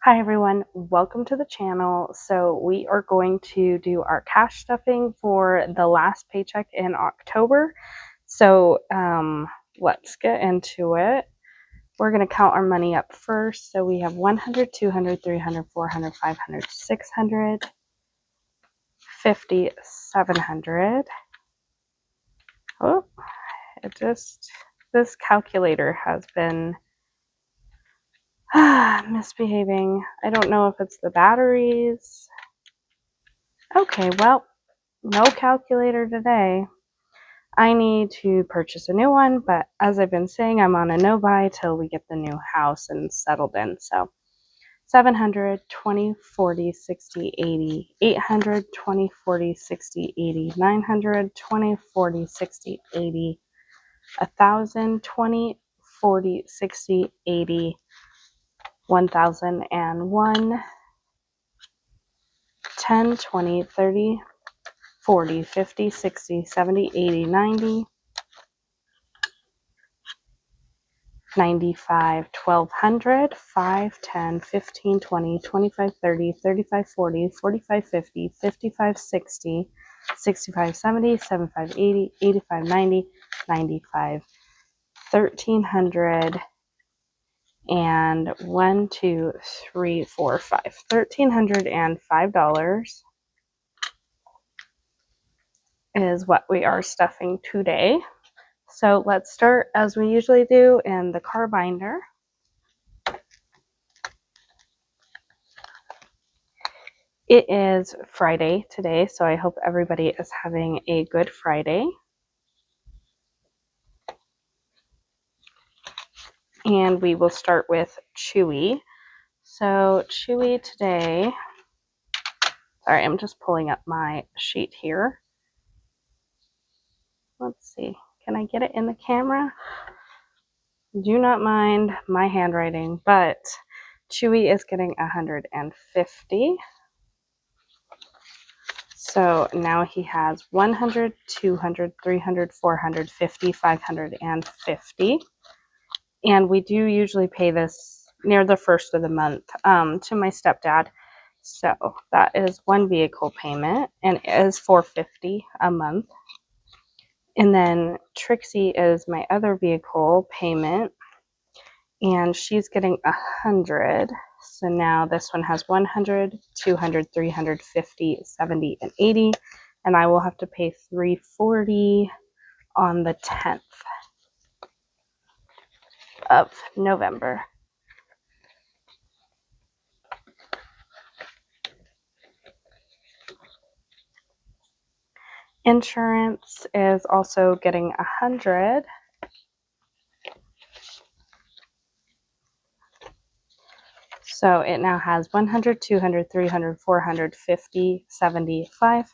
Hi everyone, welcome to the channel. So we are going to do our cash stuffing for the last paycheck in October. So let's get into it. We're going to count our money up first. So we have 100, 200, 300, 400, 500, 600, 50, 700. Oh, this calculator has been misbehaving. I don't know if it's the batteries. Okay, well, no calculator today. I need to purchase a new one, but as I've been saying, I'm on a no buy till we get the new house and settled in. So 700, 20, 40, 60, 80, 800, 20, 40, 60, 80, 900, 20, 40, 60, 80, 1,000, 20, 40, 60, 80, 1,001, 10, 20, 30, 40, 50, 60, 70, 80, 90, 95, 1,200, 5, 10, 15, 20, 25, 30, 35, 40, 45, 50, 55, 60, 65, 70, 75, 80, 85, 90, 95, 1,300, and 1, 2, 3, 4, 5. $1,305 is what we are stuffing today. So let's start as we usually do in the car binder. It is Friday today, so I hope everybody is having a good Friday. And we will start with Chewy. So Chewy today, sorry, I'm just pulling up my sheet here. Let's see, can I get it in the camera? Do not mind my handwriting, but Chewy is getting 150. So now he has 100, 200, 300, 400, 50, 550. And we do usually pay this near the first of the month to my stepdad. So that is one vehicle payment, and it is $450 a month. And then Trixie is my other vehicle payment, and she's getting 100. So now this one has 100, 200, 350, 70, and 80. And I will have to pay $340 on the 10th of November. Insurance is also getting 100. So it now has 100, 200, 300, 400, 50, 75.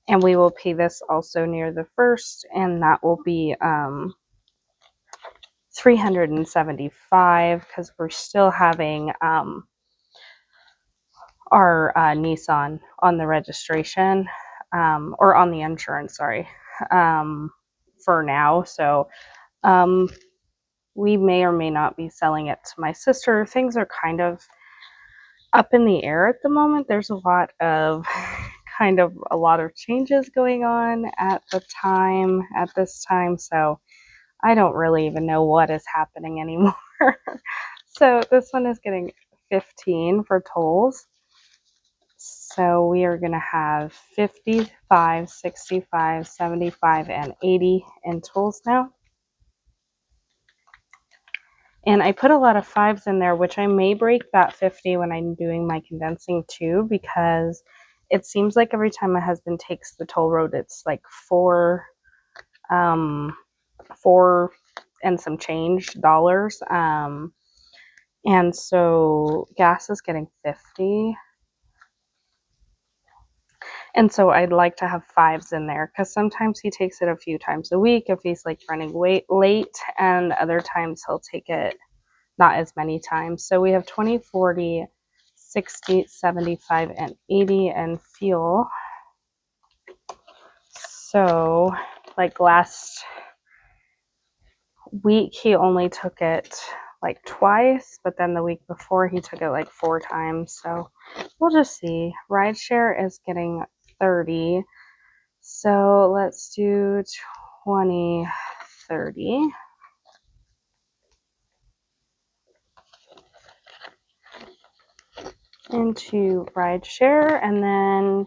And we will pay this also near the first, and that will be 375 because we're still having our Nissan on the registration, or on the insurance, sorry, for now. So we may or may not be selling it to my sister. Things are kind of up in the air at the moment. There's a lot of changes going on at this time. So I don't really even know what is happening anymore. So this one is getting 15 for tolls. So we are going to have 55, 65, 75, and 80 in tolls now. And I put a lot of 5s in there, which I may break that 50 when I'm doing my condensing too, because it seems like every time my husband takes the toll road, it's like four and some change dollars. And so gas is getting 50. And so I'd like to have 5s in there because sometimes he takes it a few times a week if he's like running late, and other times he'll take it not as many times. So we have 20, 40, 60, 75, and 80 and fuel. So like last week he only took it like twice, but then the week before he took it like 4 times. So we'll just see. Rideshare is getting 30. So let's do 20, 30. Into rideshare, and then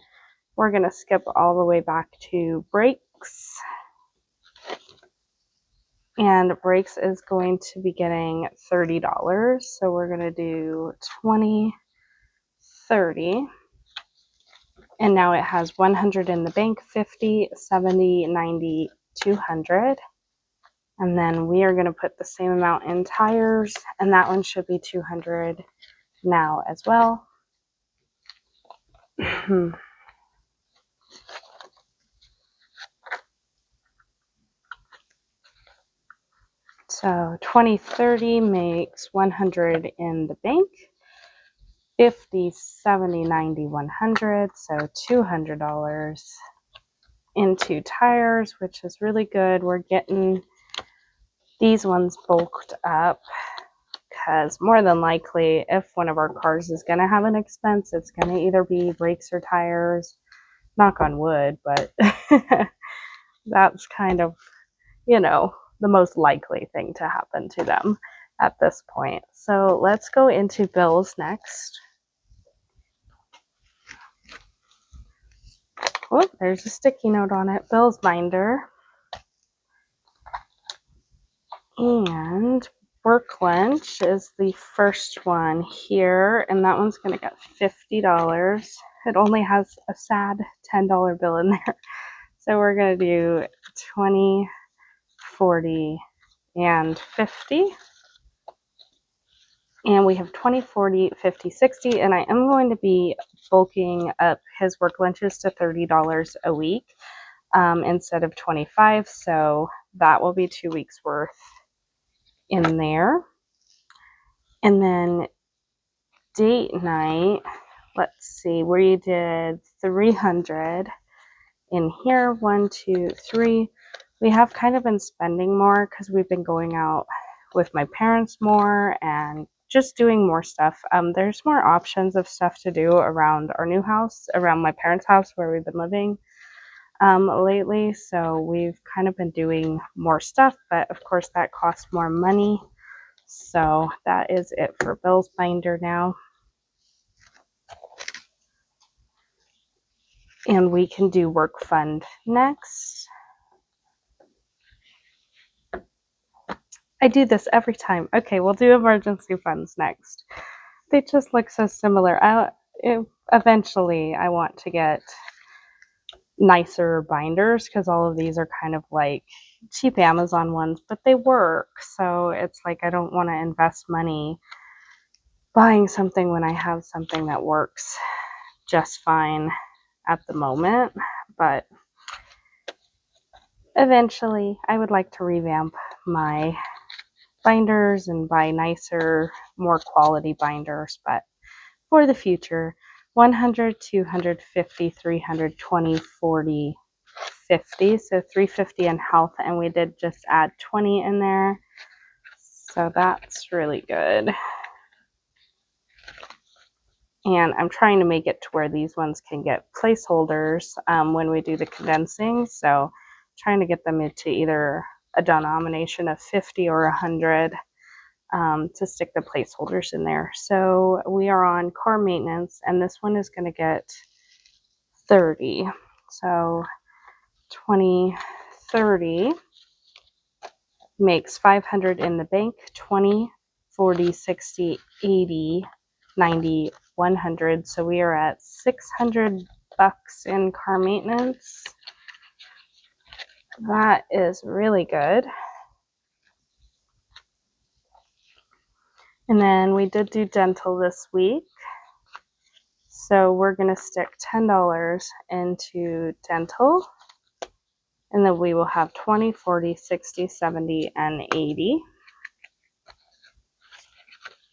we're going to skip all the way back to brakes. And brakes is going to be getting $30. So we're going to do 20, 30. And now it has 100 in the bank, 50, 70, 90, 200. And then we are going to put the same amount in tires, and that one should be 200 now as well. So 20, 30 makes 100 in the bank, 50, 70, 90, 100. So $200 into tires, which is really good. We're getting these ones bulked up because more than likely, if one of our cars is going to have an expense, it's going to either be brakes or tires. Knock on wood, but that's kind of, you know, the most likely thing to happen to them at this point. So let's go into bills next. Oh, there's a sticky note on it. Bills binder. And work lunch is the first one here, and that one's going to get $50. It only has a sad $10 bill in there. So we're going to do 20, 40, and 50. And we have 20, 40, 50, 60, and I am going to be bulking up his work lunches to $30 a week instead of 25, so that will be 2 weeks worth in there. And then date night, let's see, we did 300 in here, 1, 2, 3. We have kind of been spending more because we've been going out with my parents more and just doing more stuff. There's more options of stuff to do around our new house, around my parents' house where we've been living lately. So we've kind of been doing more stuff, but of course that costs more money. So that is it for bills binder now. And we can do work fund next. I do this every time. Okay, we'll do emergency funds next. They just look so similar. Eventually, I want to get nicer binders because all of these are kind of like cheap Amazon ones, but they work. So it's like I don't want to invest money buying something when I have something that works just fine at the moment. But eventually, I would like to revamp my binders and buy nicer, more quality binders, but for the future, 100, 250, 320, 40, 50. So 350 in health, and we did just add 20 in there. So that's really good. And I'm trying to make it to where these ones can get placeholders when we do the condensing. So trying to get them into either a denomination of 50 or 100 to stick the placeholders in there. So we are on car maintenance, and this one is going to get 30. So 20, 30 makes 500 in the bank, 20, 40, 60, 80, 90, 100. So we are at $600 in car maintenance. That is really good. And then we did do dental this week. So we're going to stick $10 into dental. And then we will have 20, 40, 60, 70, and 80.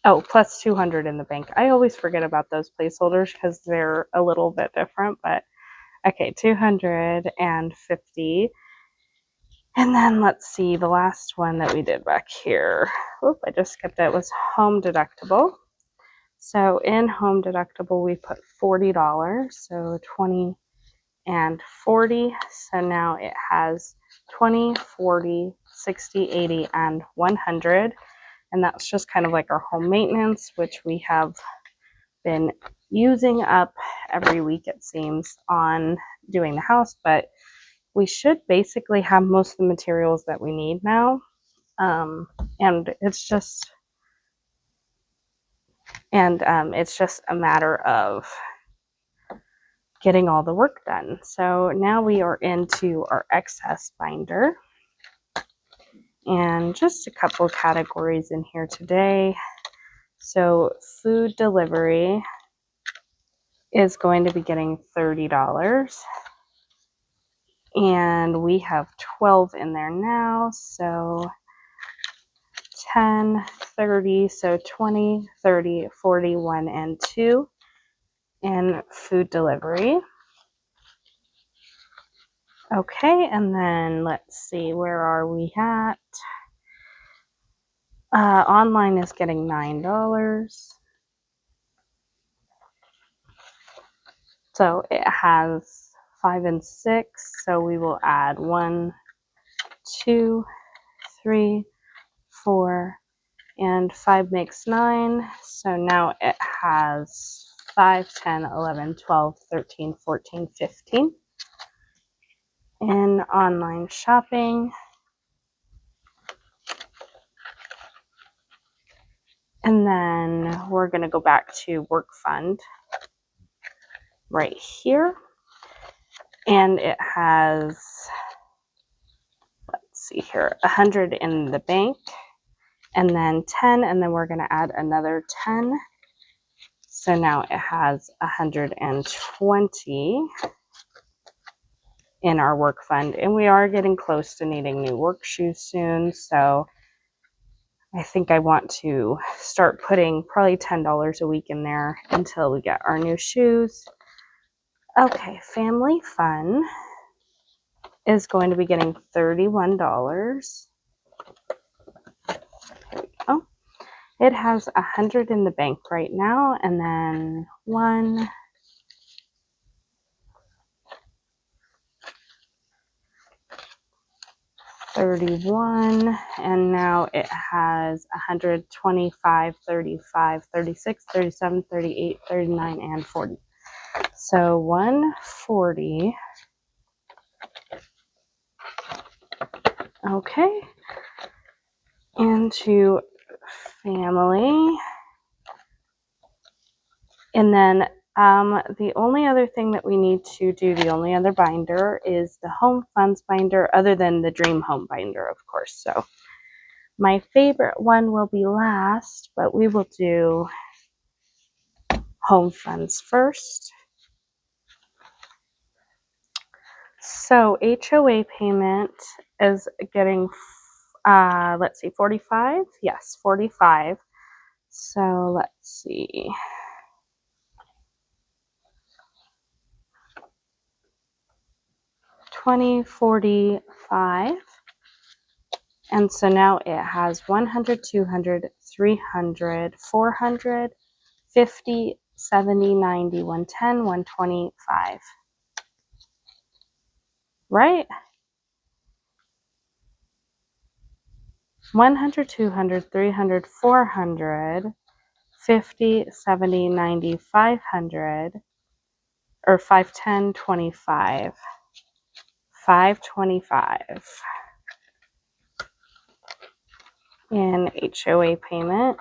Oh, plus 200 in the bank. I always forget about those placeholders because they're a little bit different, but okay, 250. And then let's see, the last one that we did back here, oop, I just skipped it, was home deductible. So in home deductible, we put $40, so 20 and 40. So now it has 20, 40, 60, 80, and 100. And that's just kind of like our home maintenance, which we have been using up every week, it seems, on doing the house. But we should basically have most of the materials that we need now. And it's just a matter of getting all the work done. So now we are into our excess binder, and just a couple of categories in here today. So food delivery is going to be getting $30, and we have 12 in there now. So 10, 30, so 20, 30, 41, and 2 in food delivery. Okay, and then let's see, where are we at? Online is getting $9. So it has 5 and 6. So we will add 1, 2, 3, 4, and 5 makes 9. So now it has 5, 10, 11, 12, 13, 14, 15 in online shopping. And then we're going to go back to work fund right here. And it has, let's see here, 100 in the bank, and then 10, and then we're going to add another 10. So now it has 120 in our work fund, and we are getting close to needing new work shoes soon. So I think I want to start putting probably $10 a week in there until we get our new shoes. Okay, family fun is going to be getting $31. There we go. It has 100 in the bank right now, and then 1, 31, and now it has 125, 35, 36, 37, 38, 39, and 40. So 140. Okay. Into family. And then the only other thing that we need to do, the only other binder, is the home funds binder, other than the dream home binder, of course. So my favorite one will be last, but we will do home funds first. So HOA payment is getting, let's see, 45? Yes, 45. So let's see. $20.45, and so now it has 100, 200, 300, 400, 50, 70, 90, 110, 125. Right? 100, 200, 300, 400, 50, 70, 90, 500, or 510, 25. 525 in HOA payment.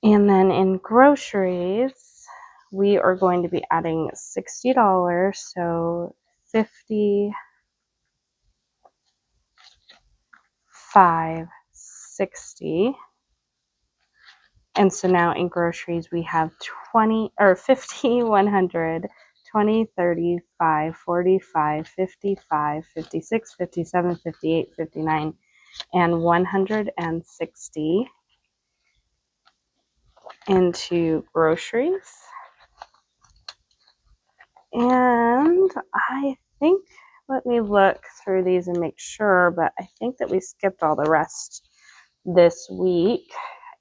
And then in groceries, we are going to be adding $60, so 50, 5, 60. And so now in groceries, we have 20 or 50, 100, 20, 35, 45, 55, 56, 57, 58, 59, and 160 into groceries. And I think let me look through these and make sure, but I think that we skipped all the rest this week,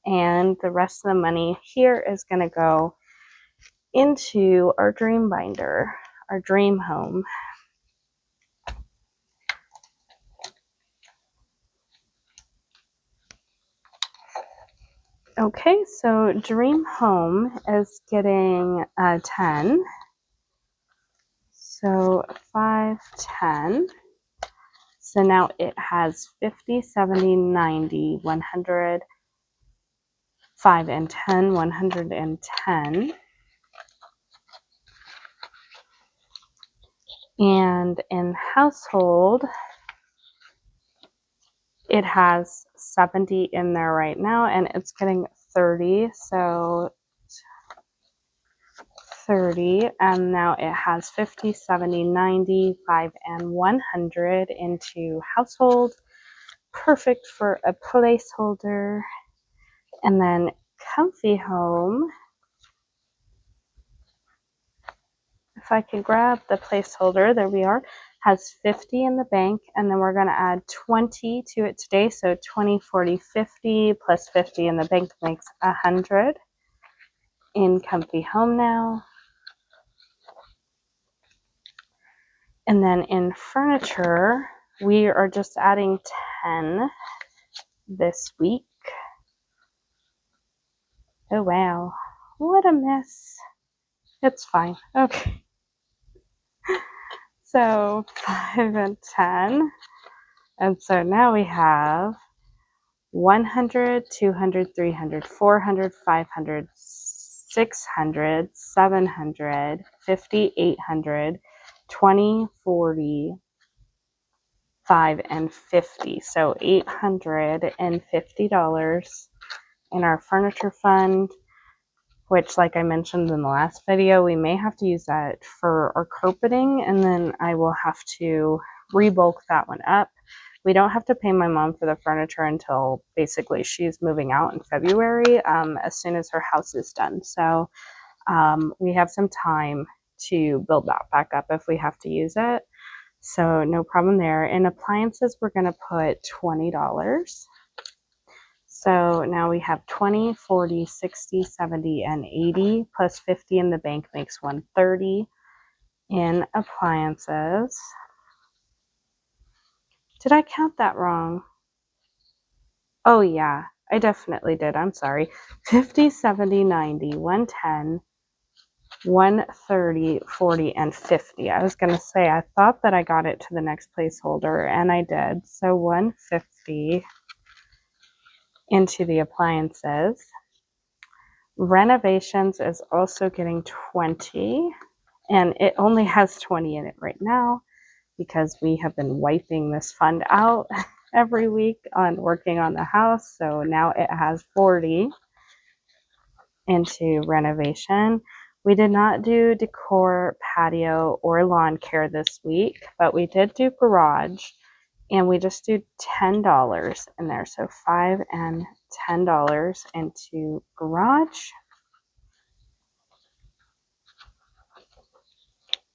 and the rest of the money here is going to go into our dream binder, our dream home. Okay, so dream home is getting 10. So 5, 10. So now it has 50, 70, 90, 100, 5 and 10, 110. And in household, it has 70 in there right now, and it's getting 30. So 30, and now it has 50, 70, 90, 5, and 100 into household. Perfect for a placeholder. And then comfy home, if I can grab the placeholder, there we are, has 50 in the bank, and then we're going to add 20 to it today. So 20, 40, 50 plus 50 in the bank makes 100 in comfy home now. And then in furniture, we are just adding 10 this week. Oh, wow. What a mess. It's fine. Okay. So 5 and 10. And so now we have 100, 200, 300, 400, 500, 600, 700, 50, 800, 20, 40, 5, and 50. So $850 in our furniture fund, which, like I mentioned in the last video, we may have to use that for our carpeting, and then I will have to rebulk that one up. We don't have to pay my mom for the furniture until basically she's moving out in February, as soon as her house is done. So we have some time to build that back up if we have to use it. So no problem there. In appliances, we're going to put $20. So now we have 20, 40, 60, 70, and 80 plus 50 in the bank makes 130 in appliances. Did I count that wrong? Oh yeah, I definitely did. I'm sorry. 50, 70, 90, 110, 130, 40, and 50. I was going to say, I thought that I got it to the next placeholder, and I did. So 150 into the appliances. Renovations is also getting 20, and it only has 20 in it right now because we have been wiping this fund out every week on working on the house. So now it has 40 into renovation. We did not do decor, patio, or lawn care this week, but we did do garage, and we just do $10 in there. So 5 and $10 into garage.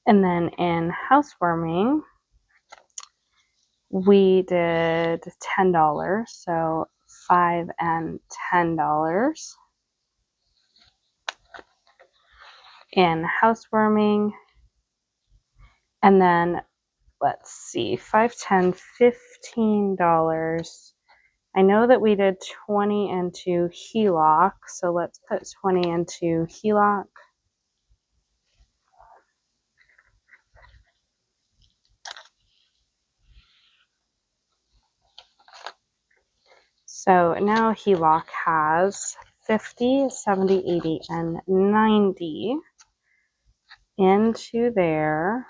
And then in housewarming, we did $10. So 5 and $10 in housewarming. And then let's see, 5, 10, $15. I know that we did 20 into HELOC, so let's put 20 into HELOC. So now HELOC has 50, 70, 80, and 90 into there.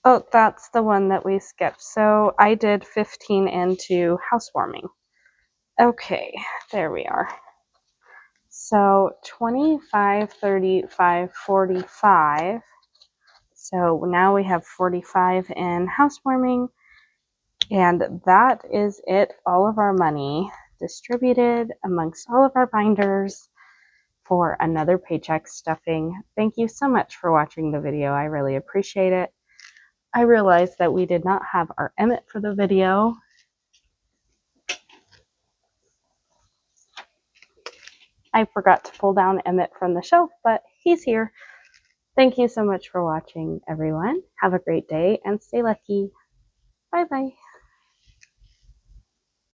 Oh, that's the one that we skipped. So I did 15 into housewarming. Okay, there we are. So 25, 35, 45. So now we have 45 in housewarming. And that is it. All of our money distributed amongst all of our binders. for another paycheck stuffing. Thank you so much for watching the video. I really appreciate it. I realized that we did not have our Emmett for the video. I forgot to pull down Emmett from the shelf, but he's here. Thank you so much for watching, everyone. Have a great day and stay lucky. Bye-bye.